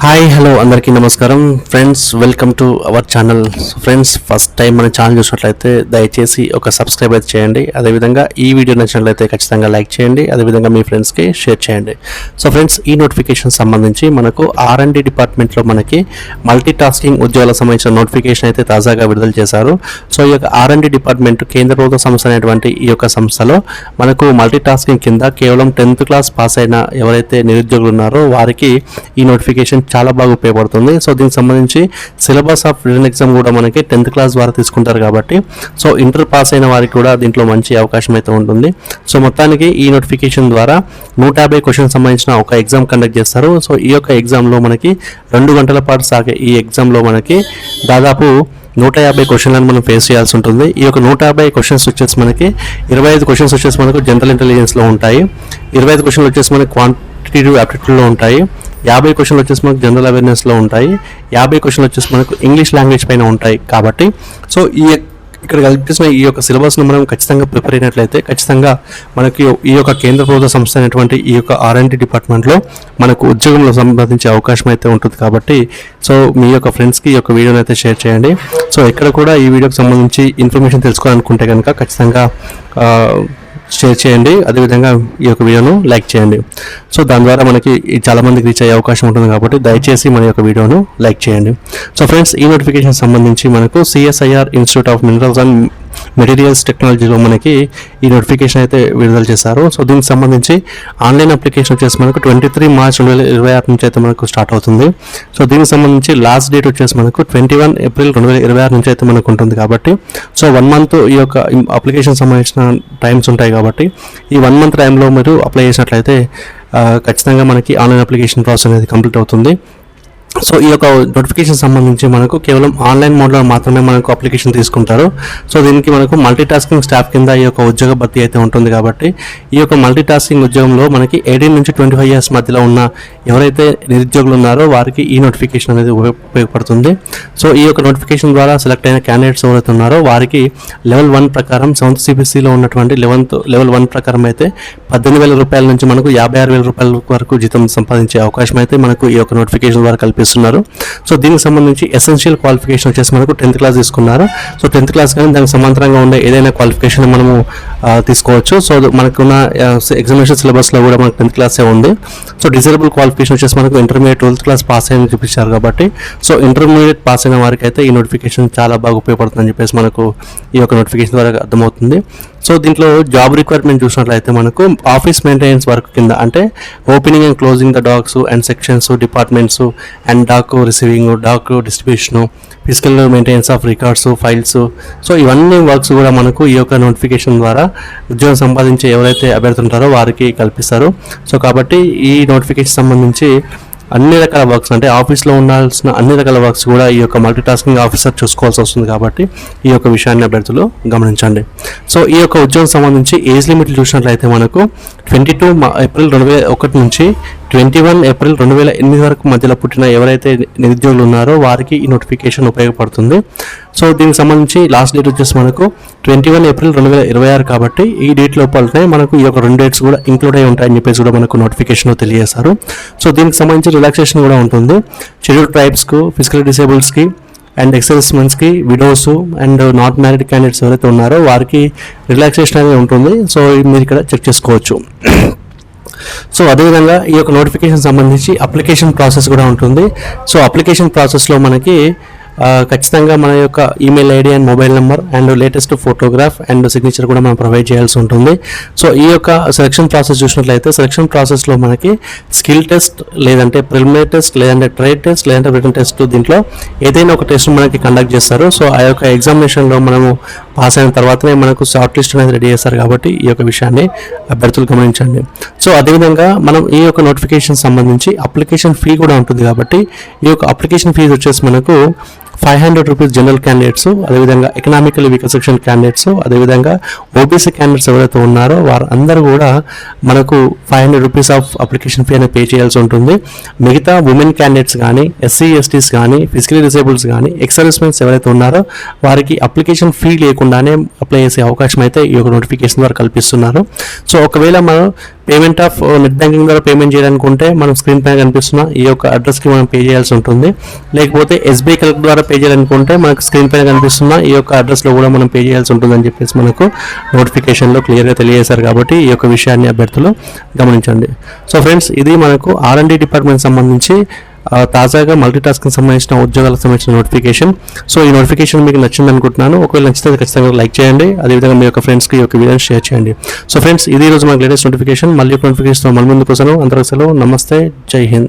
Hi hello అందరికీ నమస్కారం friends, welcome to our channel. Friends, first time మన channel చూసినట్లయితే దయచేసి ఒక సబ్స్క్రైబ్ అయితే చేయండి. అదేవిధంగా ఈ వీడియో నచ్చినట్లయితే ఖచ్చితంగా లైక్ చేయండి. అదేవిధంగా మీ ఫ్రెండ్స్కి షేర్ చేయండి. సో ఫ్రెండ్స్, ఈ నోటిఫికేషన్ సంబంధించి మనకు R&D డిపార్ట్మెంట్లో మనకి మల్టీ టాస్కింగ్ ఉద్యోగాలకు సంబంధించిన నోటిఫికేషన్ అయితే తాజాగా విడుదల చేశారు. సో ఈ యొక్క R&D డిపార్ట్మెంట్ కేంద్ర ప్రభుత్వ సంస్థ అనేటువంటి ఈ యొక్క సంస్థలో మనకు మల్టీ టాస్కింగ్ కింద కేవలం 10th క్లాస్ పాస్ అయిన ఎవరైతే నిరుద్యోగులు ఉన్నారో వారికి ఈ నోటిఫికేషన్ చాలా బాగా ఉపయోగపడుతుంది. సో దీనికి సంబంధించి సిలబస్ ఆఫ్ రిటన్ ఎగ్జామ్ కూడా మనకి 10th క్లాస్ ద్వారా తీసుకుంటారు కాబట్టి సో ఇంటర్ పాస్ అయిన వారికి కూడా దీంట్లో మంచి అవకాశం అయితే ఉంటుంది. సో మొత్తానికి ఈ నోటిఫికేషన్ ద్వారా 150 క్వశ్చన్ సంబంధించిన ఒక ఎగ్జామ్ కండక్ట్ చేస్తారు. సో ఈ యొక్క ఎగ్జామ్లో మనకి 2 గంటల పాటు సాగే ఈ ఎగ్జామ్లో మనకి దాదాపు 150 క్వశ్చన్లను మనం ఫేస్ చేయాల్సి ఉంటుంది. ఈ యొక్క 150 క్వశ్చన్స్ వచ్చేసి మనకి 25 క్వశ్చన్స్ వచ్చేసి మనకు జనరల్ ఇంటెలిజెన్స్లో ఉంటాయి, 25 క్వశ్చన్లు వచ్చేసి మనకి క్వాంటిటేటివ్ యాప్టిట్యూడ్లో ఉంటాయి, 50 క్వశ్చన్లు వచ్చేసి మనకు జనరల్ అవేర్నెస్లో ఉంటాయి, 50 క్వశ్చన్లు వచ్చేసి మనకు ఇంగ్లీష్ లాంగ్వేజ్ పైన ఉంటాయి. కాబట్టి సో ఇక్కడ కల్పించిన ఈ యొక్క సిలబస్ను మనం ఖచ్చితంగా ప్రిపేర్ అయినట్లయితే ఖచ్చితంగా మనకి ఈ యొక్క కేంద్ర ప్రభుత్వ సంస్థ అయినటువంటి ఈ యొక్క R&D డిపార్ట్మెంట్లో మనకు ఉద్యోగంలో సంబంధించే అవకాశం అయితే ఉంటుంది. కాబట్టి సో మీ యొక్క ఫ్రెండ్స్కి ఈ యొక్క వీడియోని అయితే షేర్ చేయండి. సో ఇక్కడ కూడా ఈ వీడియోకి సంబంధించి ఇన్ఫర్మేషన్ తెలుసుకోవాలనుకుంటే కనుక ఖచ్చితంగా షేర్ చేయండి. అదేవిధంగా ఈ యొక్క వీడియోను లైక్ చేయండి. సో దాని ద్వారా మనకి చాలామందికి రీచ్ అయ్యే అవకాశం ఉంటుంది కాబట్టి దయచేసి మన యొక్క వీడియోను లైక్ చేయండి. సో ఫ్రెండ్స్, ఈ నోటిఫికేషన్ సంబంధించి మనకు CSIR institute of minerals and materials టెక్నాలజీలో మనకి ఈ నోటిఫికేషన్ అయితే విడుదల చేశారు. సో దీనికి సంబంధించి ఆన్లైన్ అప్లికేషన్ వచ్చేసి మనకు 23 మార్చ్ 2026 నుంచి అయితే మనకు స్టార్ట్ అవుతుంది. సో దీనికి సంబంధించి లాస్ట్ డేట్ వచ్చేసి మనకు 21 ఏప్రిల్ 2026 నుంచి అయితే మనకు ఉంటుంది. కాబట్టి సో 1 మంత్ ఈ యొక్క అప్లికేషన్ సంబంధించిన టైమ్స్ ఉంటాయి. కాబట్టి ఈ 1 మంత్ టైంలో మీరు అప్లై చేసినట్లయితే ఖచ్చితంగా మనకి ఆన్లైన్ అప్లికేషన్ ప్రాసెస్ అనేది కంప్లీట్ అవుతుంది. సో ఈ యొక్క నోటిఫికేషన్ సంబంధించి మనకు కేవలం ఆన్లైన్ మోడ్లో మాత్రమే మనకు అప్లికేషన్ తీసుకుంటారు. సో దీనికి మనకు మల్టీ టాస్కింగ్ స్టాఫ్ కింద ఈ యొక్క ఉద్యోగ భర్తీ అయితే ఉంటుంది. కాబట్టి ఈ యొక్క మల్టీ టాస్కింగ్ ఉద్యోగంలో మనకి 18 నుంచి 25 ఇయర్స్ మధ్యలో ఉన్న ఎవరైతే నిరుద్యోగులు ఉన్నారో వారికి ఈ నోటిఫికేషన్ అనేది ఉపయోగపడుతుంది. సో ఈ యొక్క నోటిఫికేషన్ ద్వారా సెలెక్ట్ అయిన క్యాండిడేట్స్ ఎవరైతే ఉన్నారో వారికి లెవెల్ 1 ప్రకారం 7th CPCలో ఉన్నటువంటి లెవెల్ 1 ప్రకారం అయితే 18,000 రూపాయల నుంచి మనకు 56,000 రూపాయల వరకు జీతం సంపాదించే అవకాశం అయితే మనకు ఈ యొక్క నోటిఫికేషన్ ద్వారా కల్పిస్తున్నారు. సో దీనికి సంబంధించి ఎసెన్షియల్ క్వాలిఫికేషన్ వచ్చేసి మనకు 10th క్లాస్ తీసుకున్నారు. సో 10th క్లాస్ కానీ దానికి సమాంతరంగా ఉండే ఏదైనా క్వాలిఫికేషన్ మనము తీసుకోవచ్చు. సో మనకున్న ఎగ్జామినేషన్ సిలబస్లో కూడా మనకు 10th క్లాసే ఉంది. సో డిజైరబుల్ క్వాలిఫికేషన్ వచ్చేసి మనకు ఇంటర్మీడియట్ 12th క్లాస్ పాస్ అయిన చూపించారు. కాబట్టి సో ఇంటర్మీడియట్ పాస్ అయిన వారికి అయితే ఈ నోటిఫికేషన్ చాలా బాగా ఉపయోగపడుతుందని చెప్పేసి మనకు ఈ యొక్క నోటిఫికేషన్ ద్వారా అర్థమవుతుంది. సో దీంట్లో జాబ్ రిక్వైర్మెంట్ చూసినట్లయితే మనకు ఆఫీస్ మెయింటెనెన్స్ వర్క్ కింద అంటే opening and closing the daks and sections, departments and dak receiving, dak distribution, physical maintenance of records, files, so ఇవన్నీ వర్క్స్ కూడా మనకు ఈ యొక్క నోటిఫికేషన్ ద్వారా ఉద్యోగం సంపాదించే ఎవరైతే అభ్యర్థులు ఉంటారో వారికి కల్పిస్తారు. సో కాబట్టి ఈ నోటిఫికేషన్ సంబంధించి అన్ని రకాల వర్క్స్ అంటే ఆఫీస్లో ఉండాల్సిన అన్ని రకాల వర్క్స్ కూడా ఈ యొక్క మల్టీ టాస్కింగ్ ఆఫీసర్ చూసుకోవాల్సి వస్తుంది. కాబట్టి ఈ యొక్క విషయాన్ని అభ్యర్థులు గమనించండి. సో ఈ యొక్క ఉద్యోగం సంబంధించి ఏజ్ లిమిట్లు చూసినట్లయితే మనకు 22 ఏప్రిల్ 2001 నుంచి 21 ఏప్రిల్ 2008 వరకు మధ్యలో పుట్టిన ఎవరైతే నిరుద్యోగులు ఉన్నారో వారికి ఈ నోటిఫికేషన్ ఉపయోగపడుతుంది. సో దీనికి సంబంధించి లాస్ట్ డేట్ వచ్చేసి మనకు 21 ఏప్రిల్ 2026 కాబట్టి ఈ డేట్ లోపలనే మనకు ఈ యొక్క 2 డేట్స్ కూడా ఇంక్లూడ్ అయి ఉంటాయని చెప్పేసి కూడా మనకు నోటిఫికేషన్లో తెలియజేశారు. సో దీనికి సంబంధించి రిలాక్సేషన్ కూడా ఉంటుంది. షెడ్యూల్డ్ ట్రైబ్స్కు, ఫిజికల్ డిసేబుల్స్కి అండ్ ఎక్సర్విస్మెన్స్కి, widows and not married candidates ఎవరైతే ఉన్నారో వారికి రిలాక్సేషన్ అనేది ఉంటుంది. సో మీరు ఇక్కడ చెక్ చేసుకోవచ్చు. సో అదేవిధంగా ఈ యొక్క నోటిఫికేషన్ సంబంధించి అప్లికేషన్ ప్రాసెస్ కూడా ఉంటుంది. సో అప్లికేషన్ ప్రాసెస్లో మనకి ఖచ్చితంగా మన యొక్క email ID and mobile number and latest photograph and signature కూడా మనం ప్రొవైడ్ చేయాల్సి ఉంటుంది. సో ఈ యొక్క సెలక్షన్ ప్రాసెస్ చూసినట్లయితే సెలక్షన్ ప్రాసెస్లో మనకి స్కిల్ టెస్ట్, లేదంటే ప్రిలిమినరీ టెస్ట్, లేదంటే ట్రేడ్ టెస్ట్, లేదంటే రిటన్ టెస్ట్, దీంట్లో ఏదైనా ఒక టెస్ట్ మనకి కండక్ట్ చేస్తారు. సో ఆ యొక్క ఎగ్జామినేషన్లో మనము పాస్ అయిన తర్వాతనే మనకు షార్ట్ లిస్ట్ అనేది రెడీ చేస్తారు. కాబట్టి ఈ యొక్క విషయాన్ని అభ్యర్థులు గమనించండి. సో అదేవిధంగా మనం ఈ యొక్క నోటిఫికేషన్ సంబంధించి అప్లికేషన్ ఫీ కూడా ఉంటుంది. కాబట్టి ఈ యొక్క అప్లికేషన్ ఫీజు వచ్చేసి మనకు 500 రూపీస్ జనరల్ క్యాండిడేట్స్, అదేవిధంగా ఎకనామికల్ వీకర్ సెక్షన్ క్యాండిడేట్స్, అదేవిధంగా ఓబీసీ క్యాండిడేట్స్ ఎవరైతే ఉన్నారో వారు అందరూ కూడా మనకు 500 రూపీస్ ఆఫ్ అప్లికేషన్ ఫీ అనేది పే చేయాల్సి ఉంటుంది. మిగతా ఉమెన్ క్యాండిడేట్స్ కానీ, SC/STs కానీ, ఫిజికలీ డిసేబుల్స్ కానీ, ఎక్సర్విస్మెన్స్ ఎవరైతే ఉన్నారో వారికి అప్లికేషన్ ఫీ లేకుండానే అప్లై చేసే అవకాశం అయితే ఈ యొక్క నోటిఫికేషన్ ద్వారా కల్పిస్తున్నారు. సో ఒకవేళ మనం పేమెంట్ ఆఫ్ నెట్ బ్యాంకింగ్ ద్వారా పేమెంట్ చేయాలనుకుంటే మనం స్క్రీన్ పైన కనిపిస్తున్న ఈ యొక్క అడ్రస్కి మనం పే చేయాల్సి ఉంటుంది. లేకపోతే ఎస్బీఐ కలెక్ట్ ద్వారా పే చేయాలనుకుంటే మనకు స్క్రీన్ పైన కనిపిస్తున్న ఈ యొక్క అడ్రస్లో కూడా మనం పే చేయాల్సి ఉంటుందని చెప్పేసి మనకు నోటిఫికేషన్లో క్లియర్గా తెలియజేశారు. కాబట్టి ఈ యొక్క విషయాన్ని అభ్యర్థులు గమనించండి. సో ఫ్రెండ్స్, ఇది మనకు R&D డిపార్ట్మెంట్ సంబంధించి తాజాగా మల్టీ టాస్కింగ్ సంబంధించిన ఉద్యోగాలకు సంబంధించిన నోటిఫికేషన్. సో ఈ నోటిఫికేషన్ మీకు నచ్చింది అనుకుంటున్నాను. ఒకవేళ నచ్చితే ఖచ్చితంగా లైక్ చేయండి. అదేవిధంగా మీ యొక్క ఫ్రెండ్స్కి ఈ యొక్క వీడియోని షేర్ చేయండి. సో ఫ్రెండ్స్, ఇది రోజు మనకు లేటెస్ట్ నోటిఫికేషన్. మళ్ళీ నోటిఫికేషన్ మన ముందుకు వస్తాను. అందరికీ సెలవు. నమస్తే, జై హింద్.